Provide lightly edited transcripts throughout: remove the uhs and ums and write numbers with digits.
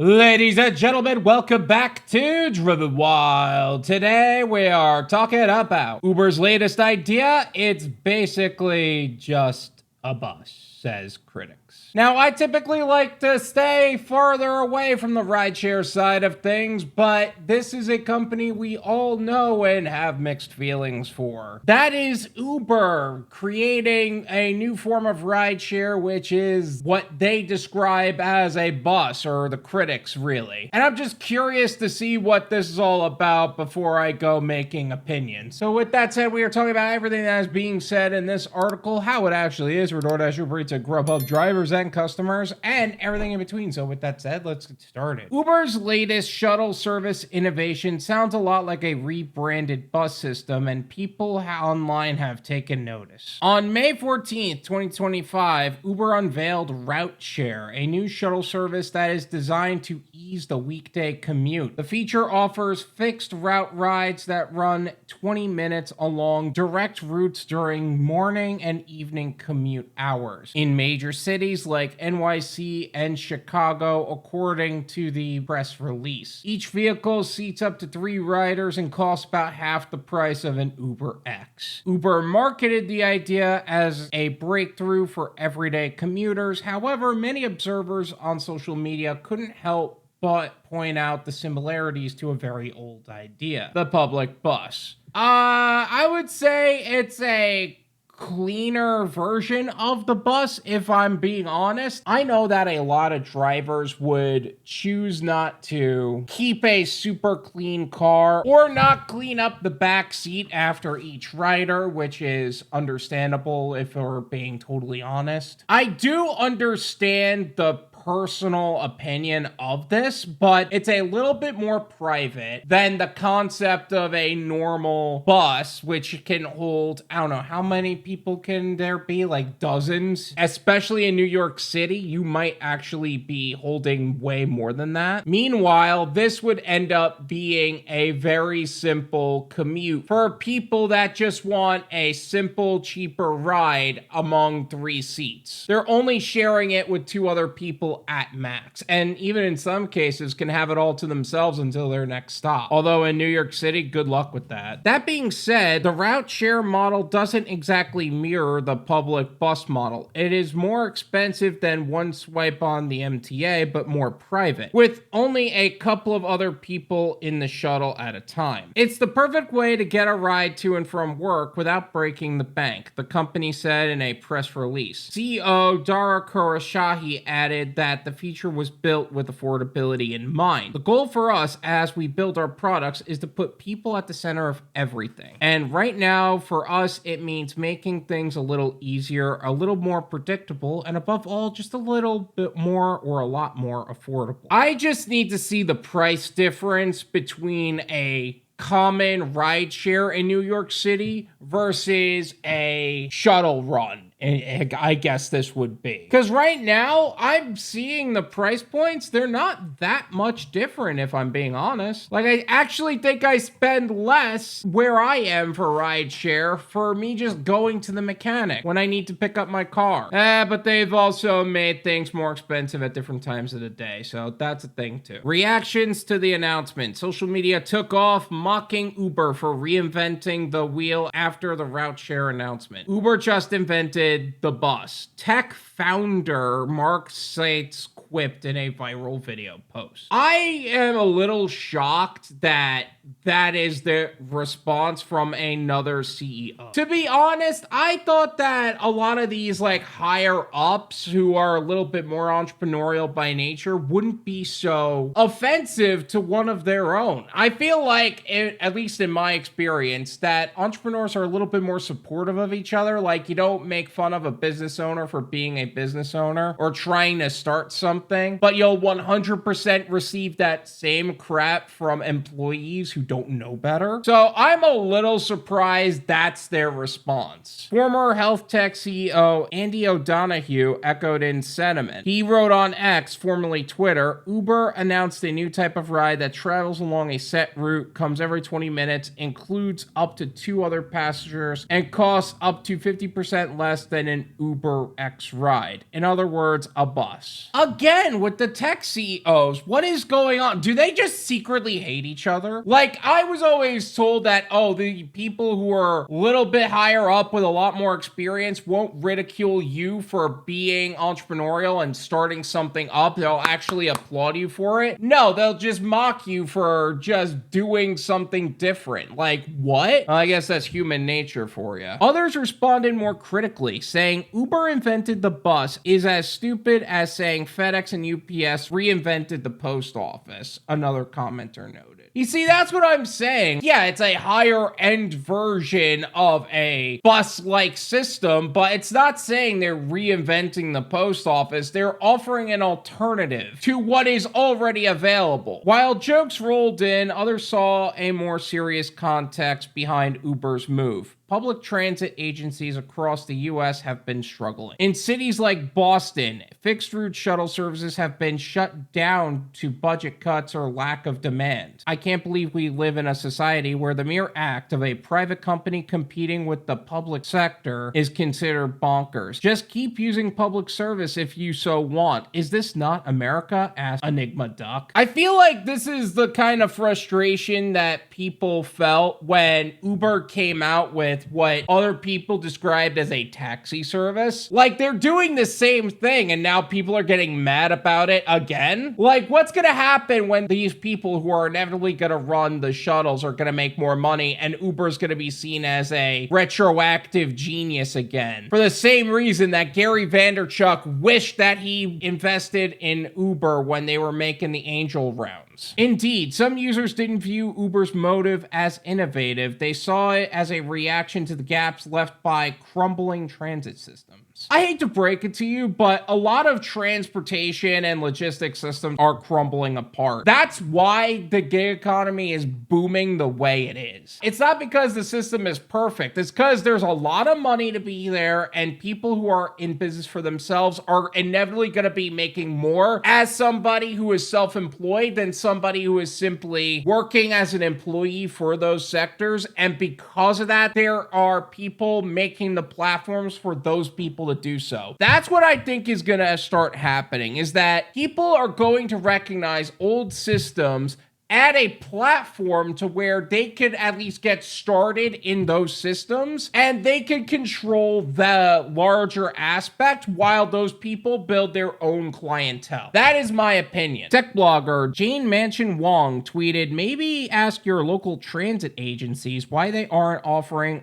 Ladies and gentlemen, welcome back to Driven Wyld. Today we are talking about Uber's latest idea. It's basically just a bus, says critics. Now, I typically like to stay farther away from the rideshare side of things, but this is a company we all know and have mixed feelings for. That is Uber creating a new form of rideshare, which is what they describe as a bus, or the critics really. And I'm just curious to see what this is all about before I go making opinions. So with that said, we are talking about everything that is being said in this article, how it actually is for Doordash, UberEats, and Grubhub drivers and customers, and everything in between. So with that said, let's get started. Uber's latest shuttle service innovation sounds a lot like a rebranded bus system, and people online have taken notice. On May 14th, 2025, Uber unveiled Route Share, a new shuttle service that is designed to ease the weekday commute. The feature offers fixed route rides that run 20 minutes along direct routes during morning and evening commute hours in major cities like NYC and Chicago, according to the press release. Each vehicle seats up to 3 riders and costs about half the price of an UberX. Uber marketed the idea as a breakthrough for everyday commuters. However, many observers on social media couldn't help but point out the similarities to a very old idea, the public bus. I would say it's a cleaner version of the bus, if I'm being honest. I know that a lot of drivers would choose not to keep a super clean car or not clean up the back seat after each rider, which is understandable if we're being totally honest. I do understand the personal opinion of this, but it's a little bit more private than the concept of a normal bus, which can hold, I don't know, how many people can there be? Like dozens? Especially in New York City, you might actually be holding way more than that. Meanwhile, this would end up being a very simple commute for people that just want a simple, cheaper ride among 3 seats. They're only sharing it with 2 other people at max, and even in some cases can have it all to themselves until their next stop. Although in New York City, good luck with that. That being said, the route share model doesn't exactly mirror the public bus model. It is more expensive than one swipe on the MTA, but more private, with only a couple of other people in the shuttle at a time. It's the perfect way to get a ride to and from work without breaking the bank, the company said in a press release. CEO Dara Khosrowshahi added that the feature was built with affordability in mind. The goal for us as we build our products is to put people at the center of everything. And right now, for us, it means making things a little easier, a little more predictable, and above all, just a little bit more or a lot more affordable. I just need to see the price difference between a common rideshare in New York City versus a shuttle run. I guess this would be. Because right now, I'm seeing the price points. They're not that much different, if I'm being honest. Like, I actually think I spend less where I am for rideshare for me just going to the mechanic when I need to pick up my car. But they've also made things more expensive at different times of the day, so that's a thing too. Reactions to the announcement. Social media took off, mocking Uber for reinventing the wheel after the route share announcement. Uber just invented the bus. Tech founder Mark Seitz quipped in a viral video post. I am a little shocked that that is the response from another CEO. To be honest, I thought that a lot of these like higher ups who are a little bit more entrepreneurial by nature wouldn't be so offensive to one of their own. I feel like, at least in my experience, that entrepreneurs are a little bit more supportive of each other. Like, you don't make fun of a business owner for being a business owner or trying to start something, but you'll 100% receive that same crap from employees who don't know better. So I'm a little surprised that's their response. Former health tech CEO Andy O'Donoghue echoed in sentiment. He wrote on X, formerly Twitter, Uber announced a new type of ride that travels along a set route, comes every 20 minutes, includes up to 2 other passengers, and costs up to 50% less than an Uber X ride. In other words, a bus. Again, with the tech CEOs, what is going on? Do they just secretly hate each other? Like, I was always told that, oh, the people who are a little bit higher up with a lot more experience won't ridicule you for being entrepreneurial and starting something up. They'll actually applaud you for it. No, they'll just mock you for just doing something different. Like, what? Well, I guess that's human nature for you. Others responded more critically, saying Uber invented the bus is as stupid as saying FedEx and UPS reinvented the post office, another commenter noted. You see, that's what I'm saying. Yeah, it's a higher end version of a bus-like system, but it's not saying they're reinventing the post office. They're offering an alternative to what is already available. While jokes rolled in, others saw a more serious context behind Uber's move. Public transit agencies across the U.S. have been struggling. In cities like Boston, fixed-route shuttle services have been shut down to budget cuts or lack of demand. I can't believe we live in a society where the mere act of a private company competing with the public sector is considered bonkers. Just keep using public service if you so want. Is this not America? Asked Enigma Duck. I feel like this is the kind of frustration that people felt when Uber came out with what other people described as a taxi service. Like, they're doing the same thing and now people are getting mad about it again. Like, what's gonna happen when these people who are inevitably gonna run the shuttles are gonna make more money and Uber's gonna be seen as a retroactive genius again? For the same reason that Gary Vaynerchuk wished that he invested in Uber when they were making the angel rounds. Indeed, some users didn't view Uber's motive as innovative. They saw it as a reaction to the gaps left by crumbling transit systems. I hate to break it to you, but a lot of transportation and logistics systems are crumbling apart. That's why the gig economy is booming the way it is. It's not because the system is perfect. It's because there's a lot of money to be there, and people who are in business for themselves are inevitably going to be making more as somebody who is self-employed than somebody who is simply working as an employee for those sectors. And because of that, there are people making the platforms for those people to do so. That's what I think is going to start happening, is that people are going to recognize old systems, add a platform to where they could at least get started in those systems, and they can control the larger aspect while those people build their own clientele. That is my opinion. Tech blogger Jane Mansion Wong tweeted, maybe ask your local transit agencies why they aren't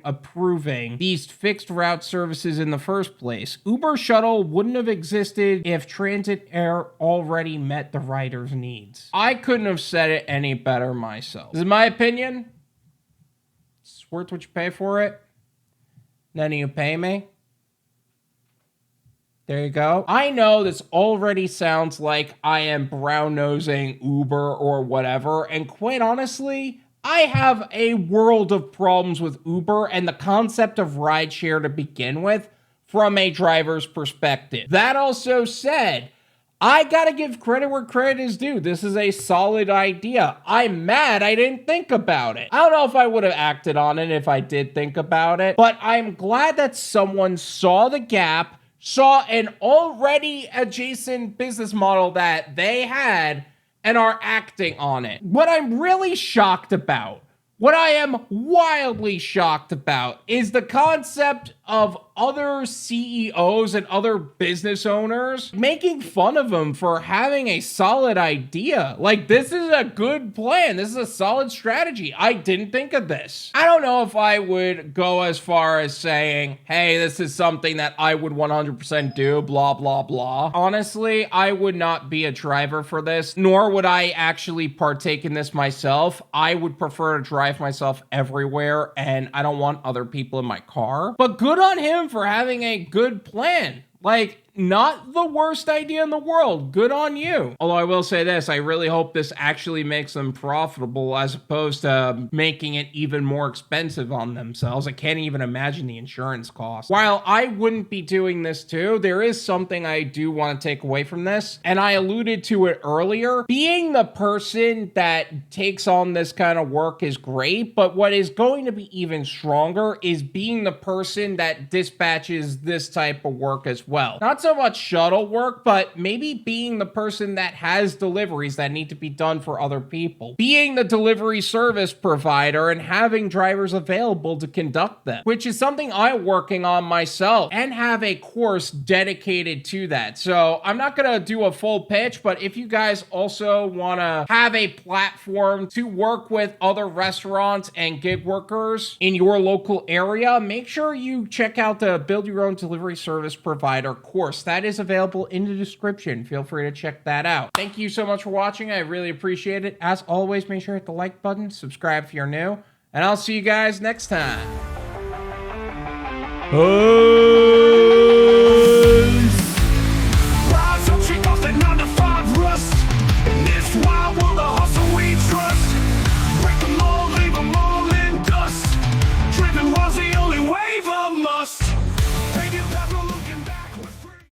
approving these fixed route services in the first place. Uber Shuttle wouldn't have existed if Transit Air already met the riders' needs. I couldn't have said it any better myself. This is my opinion. It's worth what you pay for it. None of you pay me. There you go. I know this already sounds like I am brown-nosing Uber or whatever, and quite honestly, I have a world of problems with Uber and the concept of rideshare to begin with from a driver's perspective. That also said, I gotta give credit where credit is due. This is a solid idea. I'm mad I didn't think about it. I don't know if I would have acted on it if I did think about it, but I'm glad that someone saw the gap, saw an already adjacent business model that they had, and are acting on it. What I'm really shocked about, what I am wildly shocked about, is the concept of other CEOs and other business owners making fun of him for having a solid idea. Like, this is a good plan. This is a solid strategy. I didn't think of this. I don't know if I would go as far as saying, hey, this is something that I would 100% do, blah, blah, blah. Honestly, I would not be a driver for this, nor would I actually partake in this myself. I would prefer to drive myself everywhere, and I don't want other people in my car. But good on him for having a good plan. Like, not the worst idea in the world. Good on you. Although I will say this, I really hope this actually makes them profitable as opposed to making it even more expensive on themselves. I can't even imagine the insurance cost. While I wouldn't be doing this too, there is something I do want to take away from this, and I alluded to it earlier. Being the person that takes on this kind of work is great, but what is going to be even stronger is being the person that dispatches this type of work as well. Not so much shuttle work, but maybe being the person that has deliveries that need to be done for other people. Being the delivery service provider and having drivers available to conduct them, which is something I'm working on myself and have a course dedicated to that. So I'm not going to do a full pitch, but if you guys also want to have a platform to work with other restaurants and gig workers in your local area, make sure you check out the Build Your Own Delivery Service Provider course. That is available in the description. Feel free to check that out. Thank you so much for watching. I really appreciate it. As always, make sure to hit the like button, subscribe if you're new, and I'll see you guys next time.